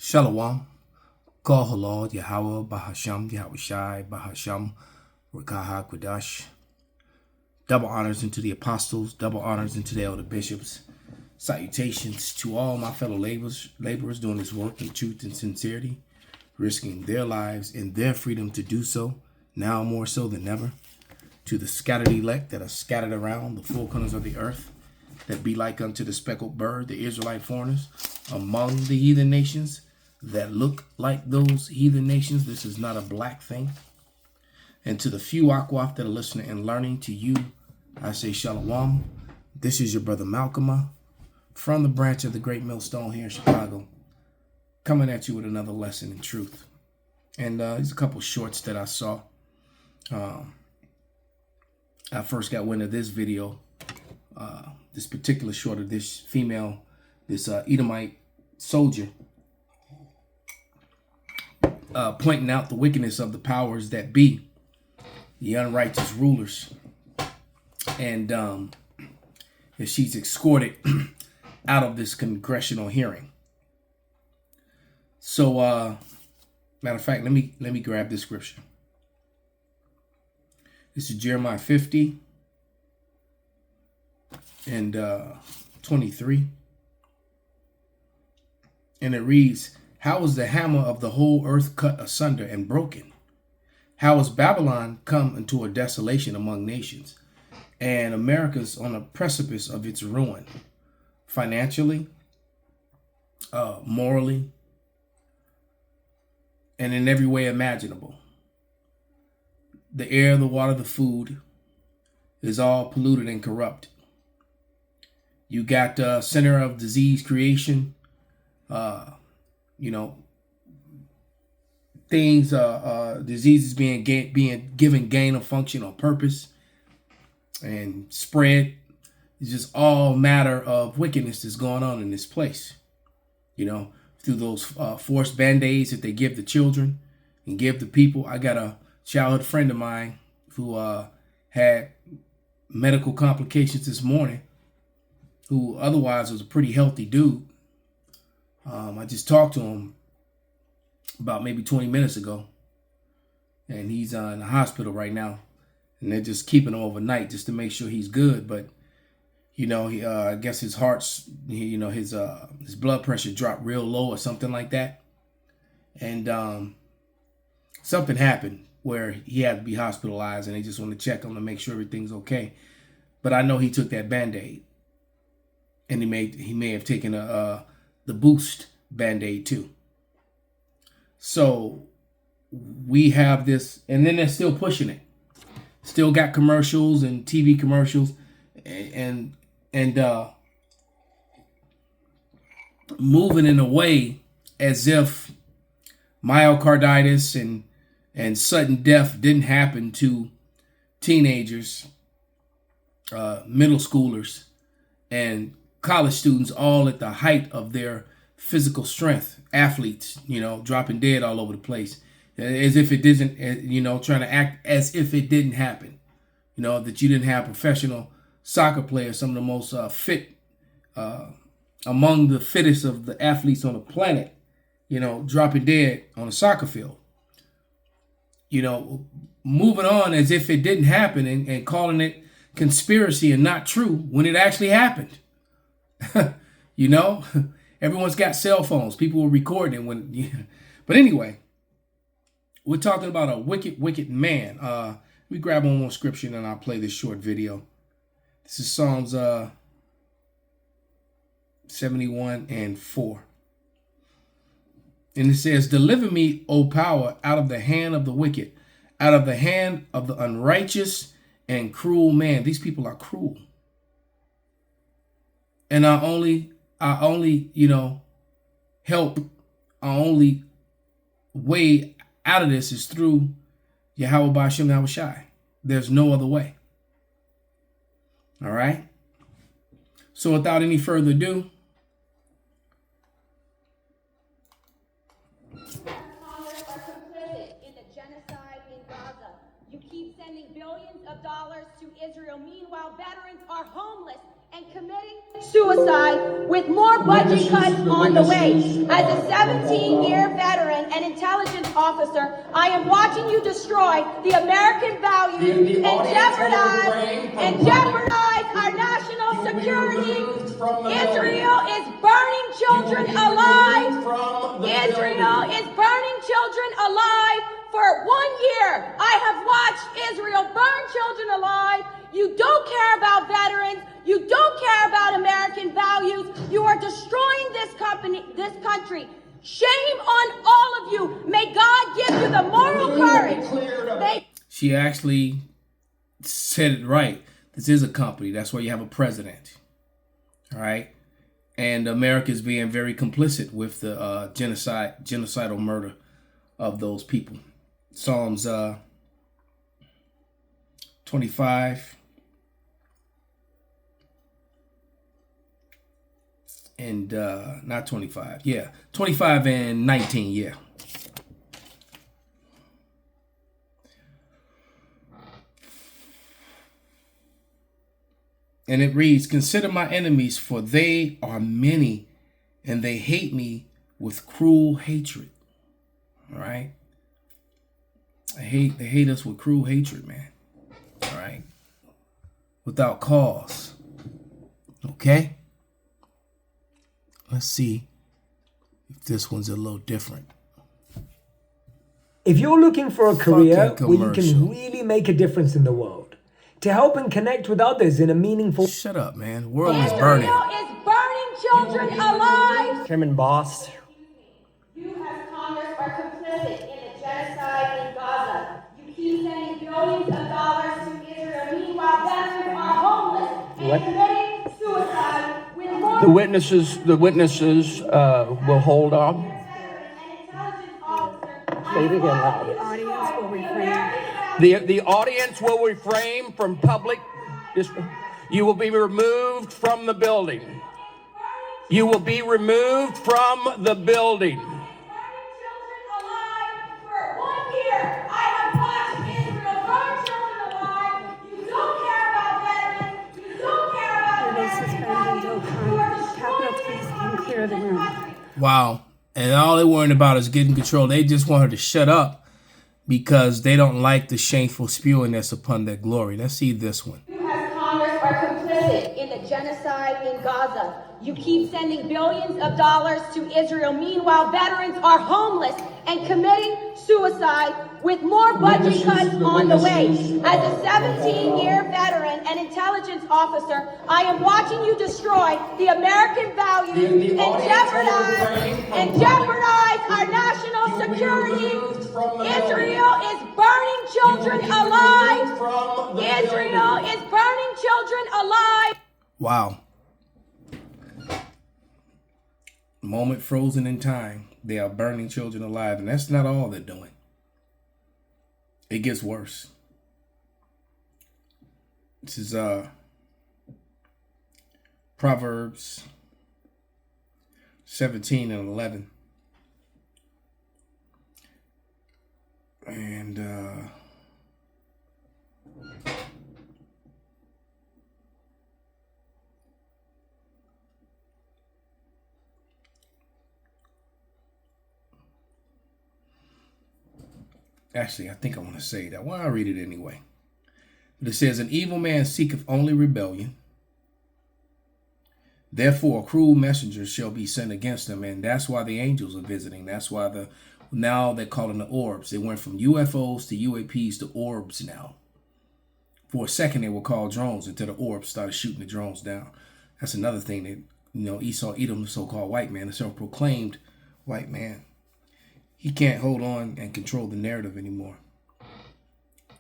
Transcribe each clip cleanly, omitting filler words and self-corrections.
Shalom. Kol Halal Yahweh Bahasham Yahweh Shai Bahasham Rakaha Kwadash. Double honors into the apostles, double honors into the elder bishops. Salutations to all my fellow laborers doing this work in truth and sincerity, risking their lives and their freedom to do so, now more so than ever. To the scattered elect that are scattered around the four corners of the earth, that be like unto the speckled bird, the Israelite foreigners, among the heathen nations that look like those heathen nations. This is not a black thing. And to the few Akwaf that are listening and learning, to you, I say Shalom. This is your brother Malcolm from the branch of the Great Millstone here in Chicago, coming at you with another lesson in truth. And there's a couple shorts that I saw. I first got wind of this video, this particular short of this female, this Edomite soldier, pointing out the wickedness of the powers that be, the unrighteous rulers, and that she's escorted out of this congressional hearing. So, matter of fact, let me grab this scripture. This is Jeremiah 50 and 23. And it reads, "How is the hammer of the whole earth cut asunder and broken? How is Babylon come into a desolation among nations, and America's on a precipice of its ruin, financially, morally, and in every way imaginable. The air, the water, the food is all polluted and corrupt. You got center of disease creation, things, diseases being given gain of function on purpose and spread. It's just all matter of wickedness that's going on in this place. Through those forced band-aids that they give the children and give the people. I got a childhood friend of mine who had medical complications this morning, who otherwise was a pretty healthy dude. I just talked to him about maybe 20 minutes ago, and he's in the hospital right now, and they're just keeping him overnight just to make sure he's good. But I guess his heart's, his blood pressure dropped real low or something like that, and something happened where he had to be hospitalized, and they just want to check him to make sure everything's okay. But I know he took that Band-Aid, and he may have taken the Boost Band-Aid too. So we have this, and then they're still pushing it. Still got commercials and TV commercials, and moving in a way as if myocarditis and sudden death didn't happen to teenagers, middle schoolers, and college students, all at the height of their physical strength, athletes, dropping dead all over the place, as if it didn't, trying to act as if it didn't happen, that you didn't have professional soccer players, some of the most fit, among the fittest of the athletes on the planet, dropping dead on a soccer field. Moving on as if it didn't happen and calling it conspiracy and not true when it actually happened. Everyone's got cell phones. People were recording but anyway, we're talking about a wicked, wicked man. Let me grab one more scripture and I'll play this short video. This is Psalms 71 and 4. And it says, "Deliver me, O power, out of the hand of the wicked, out of the hand of the unrighteous and cruel man." These people are cruel. And our only help, our only way out of this is through Yahweh Ba'ashem Yahweh Shai. There's no other way. All right? So without any further ado, billions of dollars to Israel. Meanwhile, veterans are homeless and committing suicide with more budget cuts on the way. As a 17-year veteran and intelligence officer, I am watching you destroy the American values and jeopardize our national security. Israel is burning children alive. Israel is burning children alive. For 1 year, I have watched Israel burn children alive. You don't care about veterans. You don't care about American values. You are destroying this country. Shame on all of you. May God give you the moral courage. She actually said it right. This is a company. That's why you have a president. All right. And America is being very complicit with the genocidal murder of those people. Psalms 25 and not 25. Yeah, 25 and 19. Yeah. And it reads, "Consider my enemies, for they are many, and they hate me with cruel hatred." All right. They hate us with cruel hatred, man. All right. Without cause. Okay. Let's see if this one's a little different. If you're looking for a career where you can really make a difference in the world, to help and connect with others in a meaningful... Shut up, man. The world is burning. Israel is burning children alive. Chairman Boss. You as Congress are complicit in the genocide in Gaza. You keep sending billions of dollars to Israel. Meanwhile, veterans are homeless and committing suicide with more... The witnesses will hold off. Say it again louder. The audience will refrain from public. You will be removed from the building. You will be removed from the building. Wow. And all they're worrying about is getting control. They just want her to shut up because they don't like the shameful spewing that's upon their glory. Let's see this one. You as Congress are complicit in the genocide in Gaza. You keep sending billions of dollars to Israel. Meanwhile, veterans are homeless and committing suicide with more budget cuts on the way. As a 17-year veteran and intelligence officer, I am watching you destroy the American values and jeopardize our national security. Israel is burning children alive. Israel is burning children alive. Wow. Moment frozen in time. They are burning children alive. And that's not all they're doing. It gets worse. This is Proverbs 17 and 11. And actually, I think I want to say that. Well, I'll read it anyway. But it says, "An evil man seeketh only rebellion. Therefore, cruel messengers shall be sent against them." And that's why the angels are visiting. That's why now they're calling the orbs. They went from UFOs to UAPs to orbs now. For a second, they were called drones until the orbs started shooting the drones down. That's another thing that, Esau, Edom, the so-called white man, the self-proclaimed white man, he can't hold on and control the narrative anymore.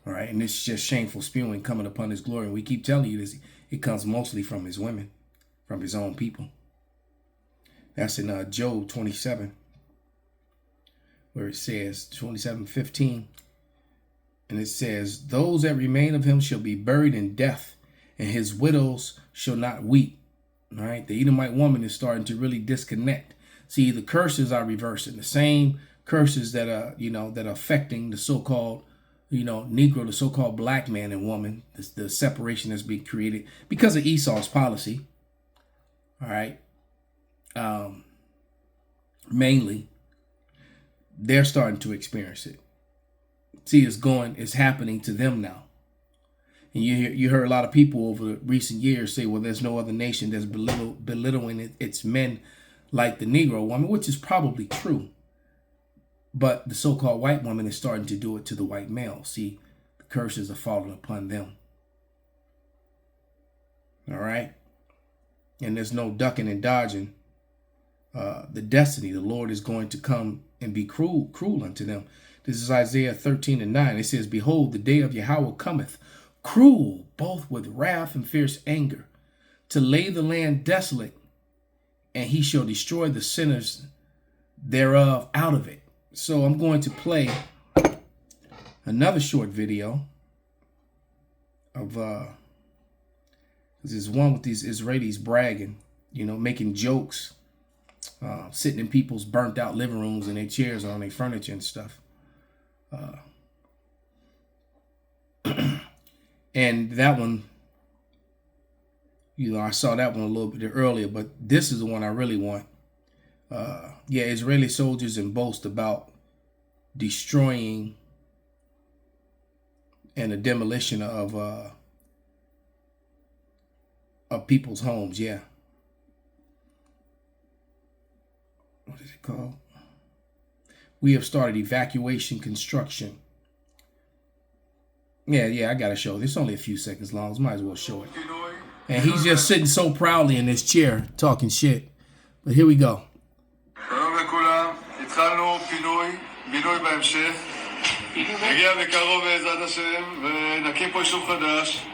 All right. And it's just shameful spewing coming upon his glory. And we keep telling you this. It comes mostly from his women, from his own people. That's in Job 27, where it says, 27:15. And it says, "Those that remain of him shall be buried in death, and his widows shall not weep." All right. The Edomite woman is starting to really disconnect. See, the curses are reversing. The same curses that are, that are affecting the so-called, Negro, the so-called black man and woman, the separation that's being created because of Esau's policy. All right. Mainly, they're starting to experience it. See, it's happening to them now. And you heard a lot of people over the recent years say, well, there's no other nation that's belittling its men like the Negro woman, which is probably true. But the so-called white woman is starting to do it to the white male. See, the curses are falling upon them. All right? And there's no ducking and dodging the destiny. The Lord is going to come and be cruel unto them. This is Isaiah 13:9. It says, behold, the day of Yahweh cometh, cruel, both with wrath and fierce anger, to lay the land desolate, and he shall destroy the sinners thereof out of it. So I'm going to play another short video of this is one with these Israelis bragging, making jokes, sitting in people's burnt out living rooms and their chairs on their furniture and stuff. And that one, I saw that one a little bit earlier, but this is the one I really want. Israeli soldiers and boast about destroying and the demolition of people's homes. Yeah. What is it called? We have started evacuation construction. Yeah, I gotta show it. It's only a few seconds long. Might as well show it. And he's just sitting so proudly in this chair talking shit. But here we go. שלום לכולם, התחלנו בינוי בהמשך, נגיע בקרוב בעזרת השם, ונקים פה יישוב חדש,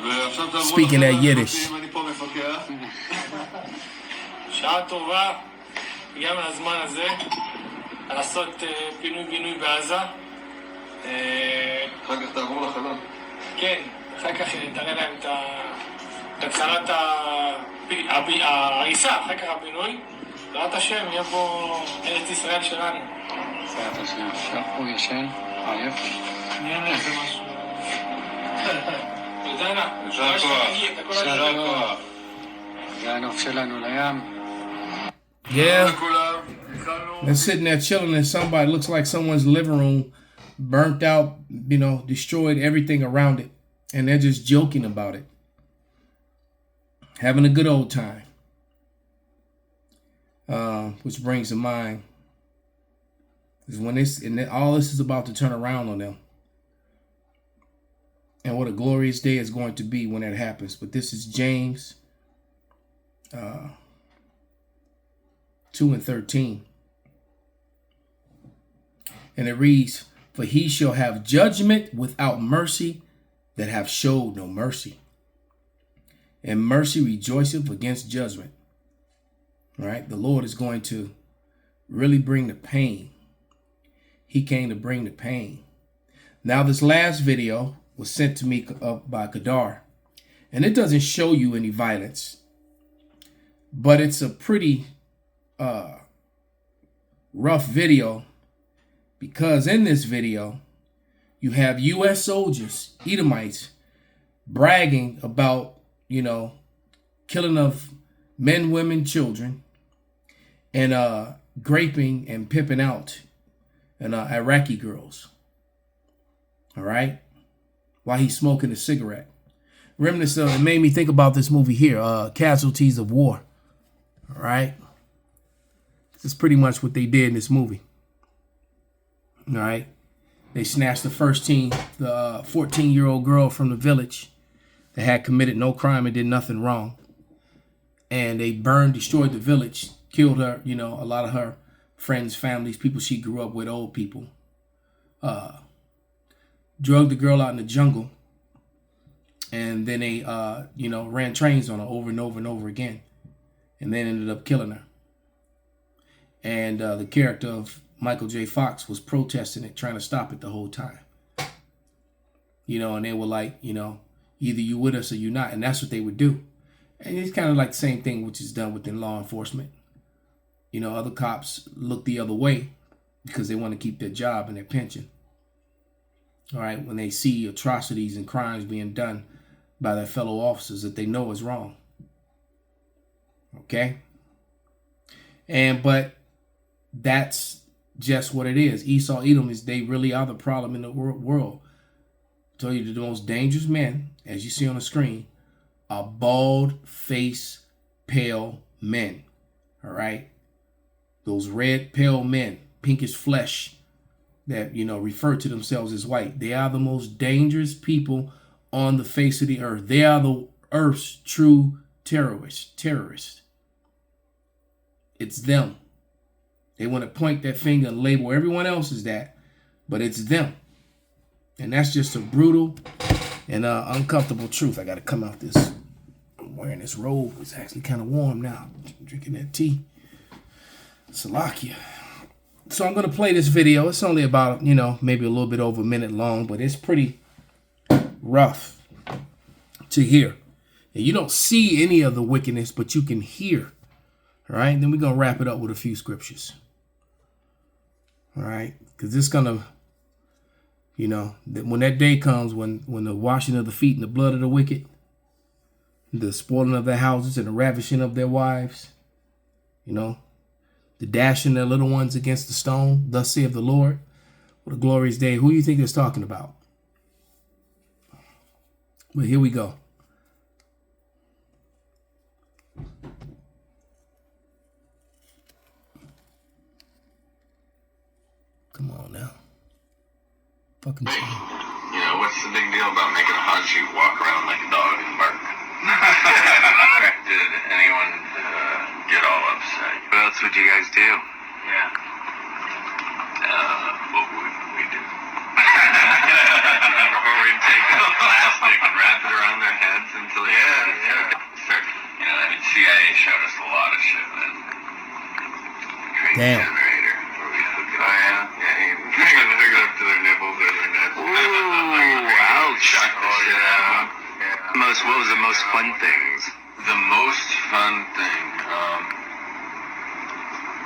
ועכשיו תעברו לכם לפרטים, אני פה מפקח. שעה טובה, הגענו לזמן הזה, לעשות פינוי-בינוי בעזה. אחר כך תעבור לחלון. כן, אחר כך נתראה להם את התחלת ההריסה, אחר כך הפינוי. בעזרת השם, יהיה פה ארץ ישראל שלנו. בעזרת השם, עכשיו הוא ישן, עייף. אני אענה, זה משהו. תודה, יישר כוח. זה הנוף שלנו לים. Yeah, they're sitting there chilling and somebody looks like someone's living room burnt out, destroyed everything around it. And they're just joking about it. Having a good old time. Which brings to mind is when all this is about to turn around on them. And what a glorious day is going to be when that happens. But this is James 2:13. And it reads, for he shall have judgment without mercy that have showed no mercy. And mercy rejoiceth against judgment. All right, the Lord is going to really bring the pain. He came to bring the pain. Now, this last video was sent to me by Kadar, and it doesn't show you any violence, but it's a pretty rough video, because in this video, you have U.S. soldiers, Edomites, bragging about, killing of men, women, children, and graping and pimping out Iraqi girls. All right? While he's smoking a cigarette. Remnants of it made me think about this movie here, Casualties of War. All right? This is pretty much what they did in this movie. All right? They snatched the 14-year-old girl from the village that had committed no crime and did nothing wrong. And they destroyed the village, killed her, a lot of her friends, families, people she grew up with, old people. Drugged the girl out in the jungle. And then they, ran trains on her over and over and over again. And then ended up killing her. And the character of Michael J. Fox was protesting it, trying to stop it the whole time. And they were like, either you with us or you not. And that's what they would do. And it's kind of like the same thing which is done within law enforcement. Other cops look the other way because they want to keep their job and their pension. all right, when they see atrocities and crimes being done by their fellow officers that they know is wrong. Okay? But that's just what it is. Esau, Edom, they really are the problem in the world. I tell you, the most dangerous men, as you see on the screen, are bald-faced, pale men. All right? Those red, pale men, pinkish flesh that, refer to themselves as white. They are the most dangerous people on the face of the earth. They are the earth's true terrorists. It's them. They want to point that finger and label everyone else as that, but it's them. And that's just a brutal and uncomfortable truth. I got to come out this. I'm wearing this robe. It's actually kind of warm now. I'm drinking that tea. Salakia. So I'm going to play this video. It's only about, maybe a little bit over a minute long, but it's pretty rough to hear. And you don't see any of the wickedness, but you can hear. All right. Then we're going to wrap it up with a few scriptures. All right. Because this is going to, when that day comes, when the washing of the feet and the blood of the wicked, the spoiling of their houses and the ravishing of their wives, the dashing their little ones against the stone, thus saith the Lord. What a glorious day. Who do you think it's talking about? Well, here we go. Come on now. Fucking say. What's the big deal about making a Haji walk around like a dog and bark? Did anyone get all upset? What else would you guys do? Yeah. What would we do? Or we'd take a plastic and wrap it around their heads until they start. CIA showed us a lot of shit, man. Damn. Generator. Oh yeah? Yeah, you're gonna hook it up to their nipples or their nuts. Ooh, ouch. Shock the shit out of them. What was the most fun things? The most fun thing,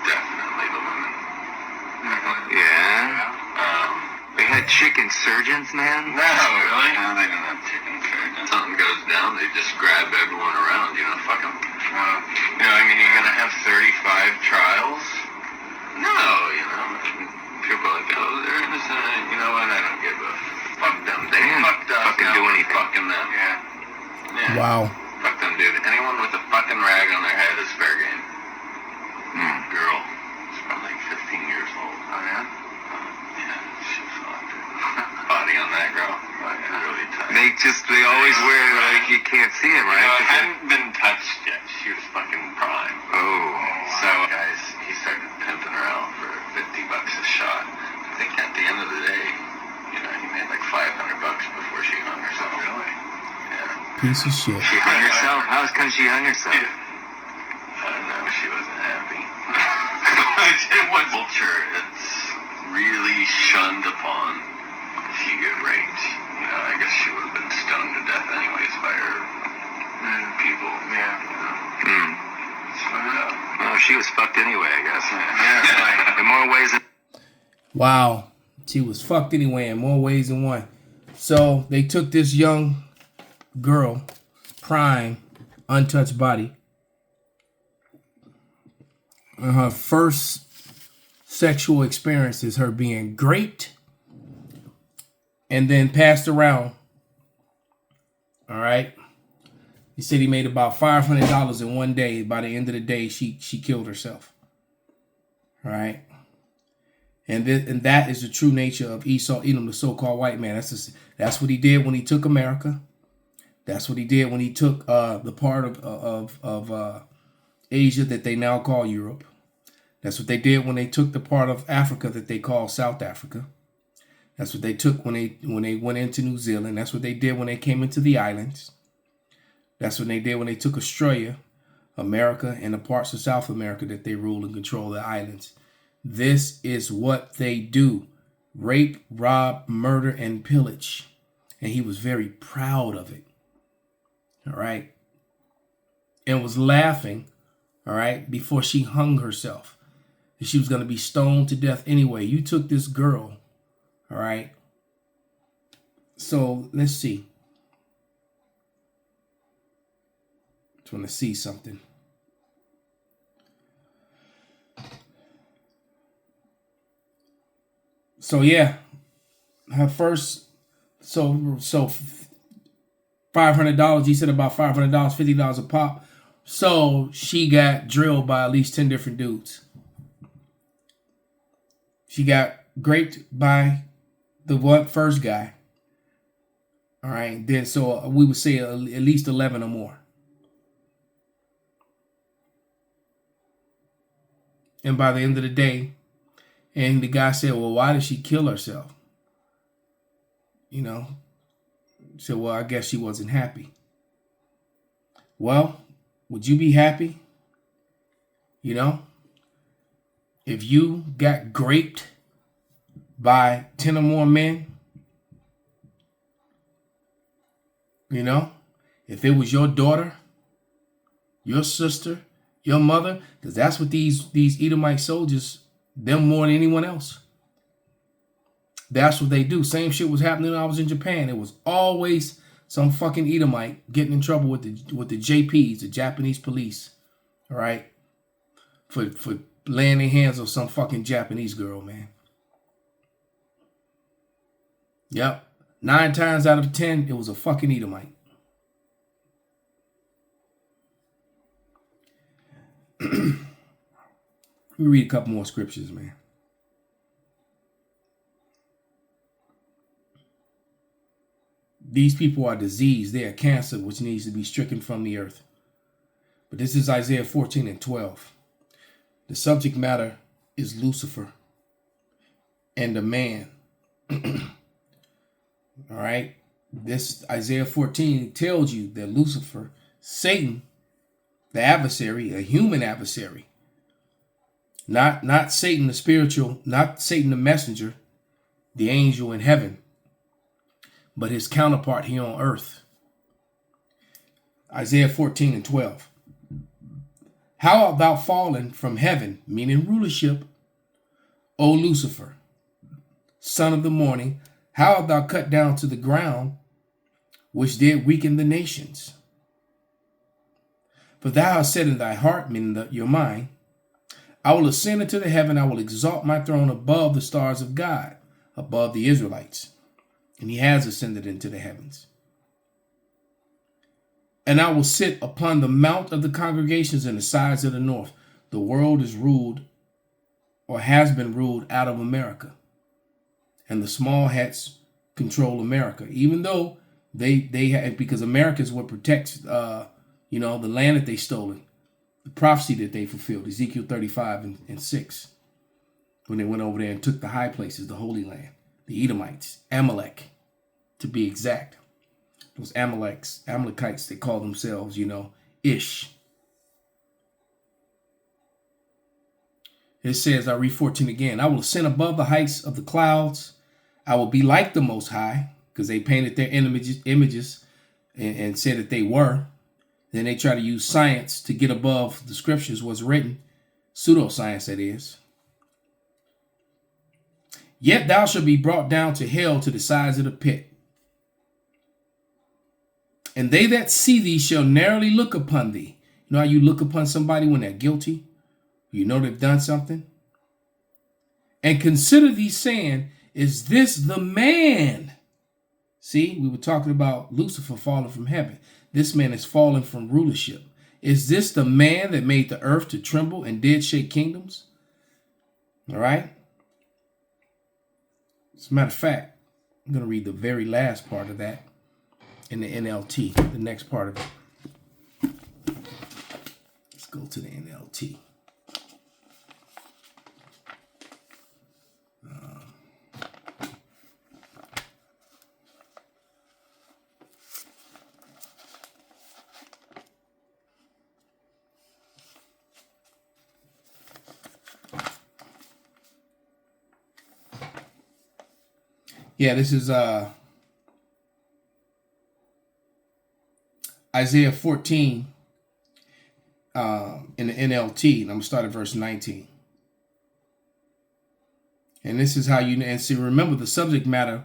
definitely the women. Yeah? They had chicken surgeons, man? No, really? No, they didn't have chicken surgeons. Something goes down, they just grab everyone around, fuck them. You're gonna have 35 trials? No, people are like, oh, they're innocent. You know what? I don't give a fuck them. They fucked us. Fucking do anything. Fucking them. Yeah. Wow. Fuck them, dude. Anyone with a fucking rag on their head is fair game. Girl. She's probably 15 years old. Oh, yeah? Yeah, she's fucked. Body on that girl. Really tight. They always wear like you can't see it, right? It hadn't been touched yet. She was fucking prime. Oh. So, guys, he started pimping her out for $50 a shot. I think at the end of the day, he made like $500 before she hung herself. Really? Yeah. Piece of shit. She hung herself? How come she hung herself? Yeah. I don't know. She wasn't happy. It was culture. It's really shunned upon if you get raped. I guess she would have been stoned to death anyways by her people. Yeah. It's fucked up. No, she was fucked anyway, I guess. Yeah. In more ways than... Wow. She was fucked anyway in more ways than one. So they took this young girl, prime, untouched body, and her first sexual experience is her being raped and then passed around. All right. He said he made about $500 in one day. By the end of the day, she killed herself. All right. And that is the true nature of Esau, Edom, the so-called white man. That's what he did when he took America. That's what he did when he took the part of Asia that they now call Europe. That's what they did when they took the part of Africa that they call South Africa. That's what they took when they went into New Zealand. That's what they did when they came into the islands. That's what they did when they took Australia, America, and the parts of South America that they rule and control the islands. This is what they do. Rape, rob, murder, and pillage. And he was very proud of it. All right. And was laughing, all right, before she hung herself. And she was going to be stoned to death anyway. You took this girl, all right, So let's see. Just want to see something. So yeah, her first, so $500. He said about $500, $50 a pop. So she got drilled by at least 10 different dudes. She got raped by the first guy. All right, then so we would say at least 11 or more. And by the end of the day, and the guy said, well, why did she kill herself? You know, he said, well, I guess she wasn't happy. Well, would you be happy? You know, if you got raped by 10 or more men, you know, if it was your daughter, your sister, your mother, because that's what these Edomite soldiers, them more than anyone else. That's what they do. Same shit was happening when I was in Japan. It was always some fucking Edomite getting in trouble with the JPs, the Japanese police, all right, for laying their hands on some fucking Japanese girl, man. Yep. 9 times out of 10, it was a fucking Edomite. Let me read a couple more scriptures, man. These people are diseased. They are cancer, which needs to be stricken from the earth. But this is Isaiah 14:12. The subject matter is Lucifer and the man. All right. This Isaiah 14 tells you that Lucifer, Satan, the adversary, a human adversary, not Satan the spiritual, not Satan the messenger, the angel in heaven, but his counterpart here on earth. Isaiah 14:12. How art thou fallen from heaven, meaning rulership, O Lucifer, son of the morning? How art thou cut down to the ground, which did weaken the nations? For thou hast said in thy heart, meaning your mind, I will ascend into the heaven, I will exalt my throne above the stars of God, above the Israelites. And he has ascended into the heavens. And I will sit upon the mount of the congregations in the sides of the north. The world is ruled, or has been ruled, out of America. And the small hats control America, even though they have, because America is what protects, the land that they stolen, the prophecy that they fulfilled, Ezekiel 35:6, when they went over there and took the high places, the Holy Land, the Edomites, Amalek, to be exact. Those Amalekites, they call themselves, Ish. It says, I read 14 again, I will ascend above the heights of the clouds. I will be like the Most High, because they painted their images and said that they were. Then they try to use science to get above the scriptures, what's written. Pseudoscience, that is. Yet thou shalt be brought down to hell, to the sides of the pit. And they that see thee shall narrowly look upon thee. You know how you look upon somebody when they're guilty? You know they've done something? And consider thee, saying, is this the man? See, we were talking about Lucifer falling from heaven. This man is fallen from rulership. Is this the man that made the earth to tremble and did shake kingdoms? All right. As a matter of fact, I'm going to read the very last part of that in the NLT, the next part of it. Let's go to the NLT. Yeah, this is Isaiah 14 in the NLT, and I'm going to start at verse 19. And this is how and see, remember the subject matter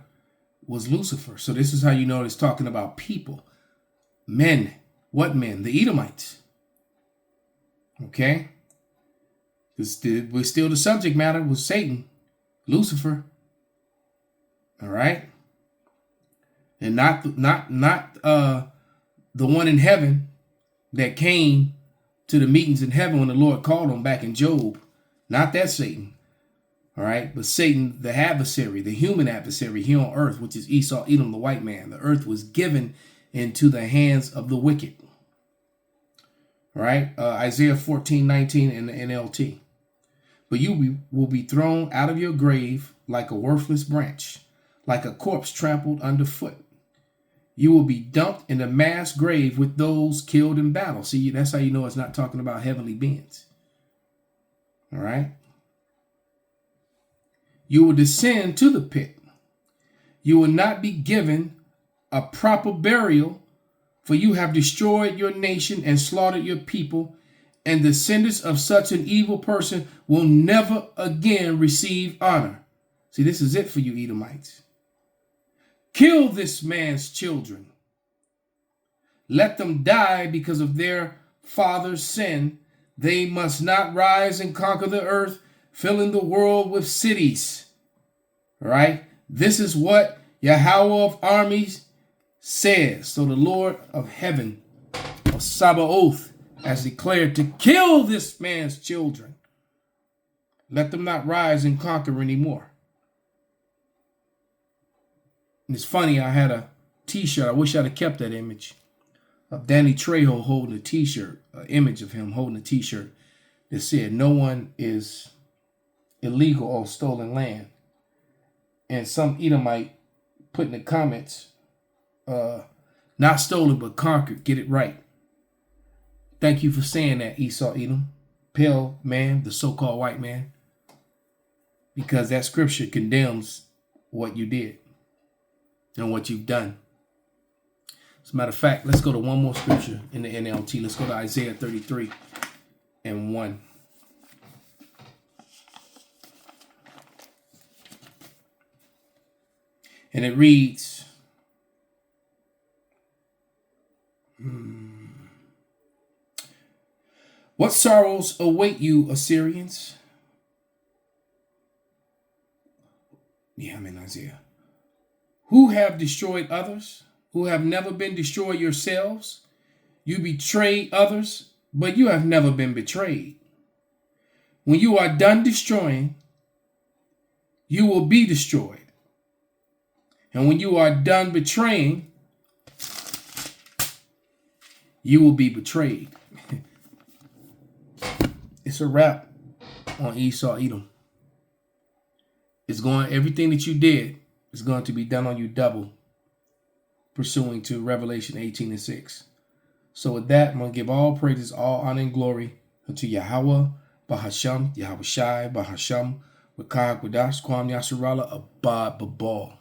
was Lucifer. So this is how you know it's talking about people. Men. What men? The Edomites. Okay? We're still the subject matter was Satan, Lucifer. All right? And not the one in heaven that came to the meetings in heaven when the Lord called him back in Job. Not that Satan. All right? But Satan, the adversary, the human adversary here on earth, which is Esau, Edom, the white man. The earth was given into the hands of the wicked. All right? Isaiah 14:19 in the NLT. But you will be thrown out of your grave like a worthless branch, like a corpse trampled underfoot. You will be dumped in a mass grave with those killed in battle. See, that's how you know it's not talking about heavenly beings. All right? You will descend to the pit. You will not be given a proper burial, for you have destroyed your nation and slaughtered your people, and the descendants of such an evil person will never again receive honor. See, this is it for you Edomites. Kill this man's children. Let them die because of their father's sin. They must not rise and conquer the earth, filling the world with cities. All right? This is what Yahweh of armies says. So the Lord of heaven, of Sabaoth, has declared to kill this man's children. Let them not rise and conquer anymore. And it's funny, I had a t-shirt. I wish I'd have kept that image of Danny Trejo holding a t-shirt, an image of him holding a t-shirt that said, no one is illegal on stolen land. And some Edomite put in the comments, not stolen, but conquered. Get it right. Thank you for saying that, Esau, Edom. Pale man, the so-called white man. Because that scripture condemns what you did and what you've done. As a matter of fact, let's go to one more scripture in the NLT. Let's go to Isaiah 33:1. And it reads, what sorrows await you, Assyrians? Yeah, I'm in Isaiah. Who have destroyed others, who have never been destroyed yourselves? You betrayed others, but you have never been betrayed. When you are done destroying, you will be destroyed. And when you are done betraying, you will be betrayed. It's a wrap on Esau, Edom. Everything that you did is going to be done on you double, pursuing to Revelation 18:6. So with that, I'm going to give all praises, all honor and glory unto Yahweh, Bahasham, Yahweh Shai, Bahasham, Rakah, Quadash, Kwam Yasharala, Abad, Babal.